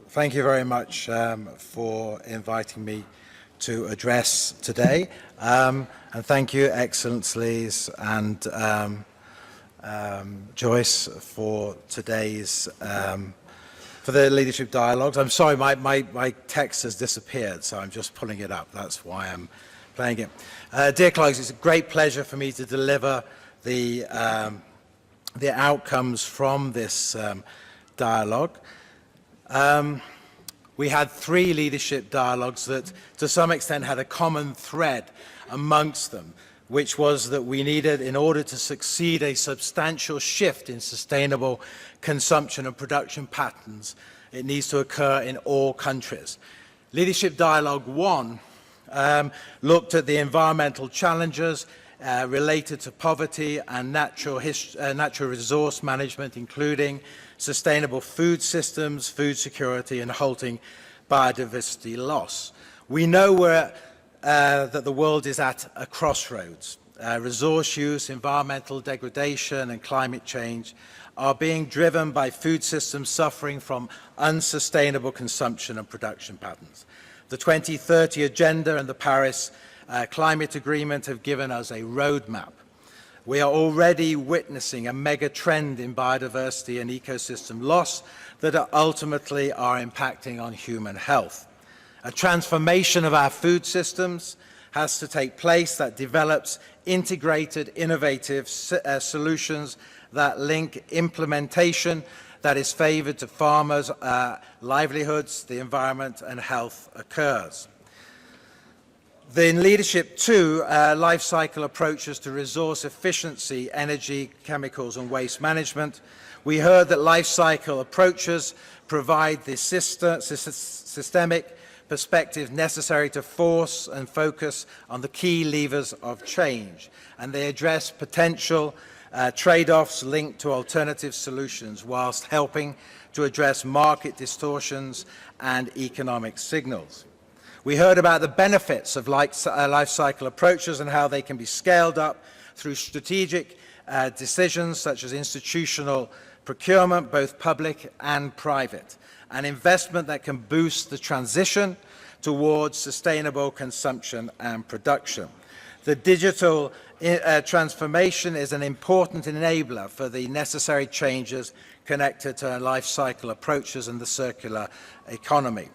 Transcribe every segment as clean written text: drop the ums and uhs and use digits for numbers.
Thank you very much for inviting me to address today. And thank you, Excellencies and Joyce, for today's, for the leadership dialogues. I'm sorry, my text has disappeared, so I'm just pulling it up. That's why I'm playing it. Dear colleagues, it's a great pleasure for me to deliver the outcomes from this dialogue. We had 3 leadership dialogues that to some extent had a common thread amongst them, which was that we needed, in order to succeed, a substantial shift in sustainable consumption and production patterns. It needs to occur in all countries. Leadership Dialogue 1 looked at the environmental challenges related to poverty and natural resource management, including sustainable food systems, food security, and halting biodiversity loss. We know that the world is at a crossroads. Resource use, environmental degradation, and climate change are being driven by food systems suffering from unsustainable consumption and production patterns. The 2030 Agenda and the Paris Climate Agreement have given us a roadmap. We are already witnessing a mega trend in biodiversity and ecosystem loss that ultimately are impacting on human health. A transformation of our food systems has to take place that develops integrated, innovative solutions that link implementation that is favored to farmers' livelihoods, the environment, and health occurs. In Leadership 2, life cycle approaches to resource efficiency, energy, chemicals, and waste management, we heard that life cycle approaches provide the systemic perspective necessary to force and focus on the key levers of change, and they address potential trade-offs linked to alternative solutions whilst helping to address market distortions and economic signals. We heard about the benefits of life cycle approaches and how they can be scaled up through strategic decisions such as institutional procurement, both public and private, and investment that can boost the transition towards sustainable consumption and production. The digital transformation is an important enabler for the necessary changes connected to life cycle approaches and the circular economy.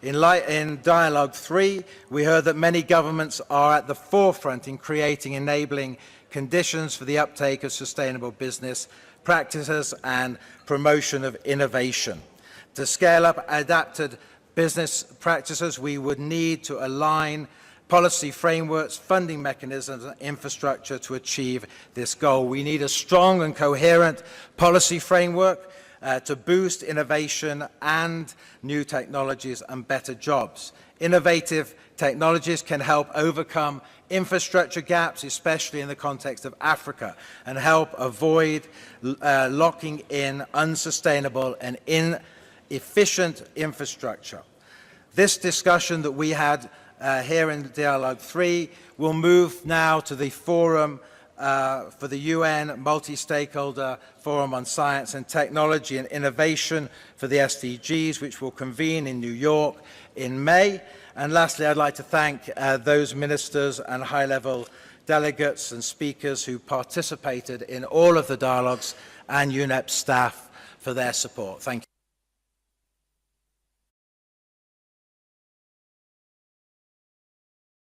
In Dialogue 3, we heard that many governments are at the forefront in creating enabling conditions for the uptake of sustainable business practices and promotion of innovation. To scale up adapted business practices, we would need to align policy frameworks, funding mechanisms, and infrastructure to achieve this goal. We need a strong and coherent policy framework to boost innovation and new technologies and better jobs. Innovative technologies can help overcome infrastructure gaps, especially in the context of Africa, and help avoid locking in unsustainable and inefficient infrastructure. This discussion that we had here in Dialogue 3 will move now to the forum for the UN Multi-Stakeholder Forum on Science and Technology and Innovation for the SDGs, which will convene in New York in May. And lastly, I'd like to thank those ministers and high-level delegates and speakers who participated in all of the dialogues and UNEP staff for their support. Thank you.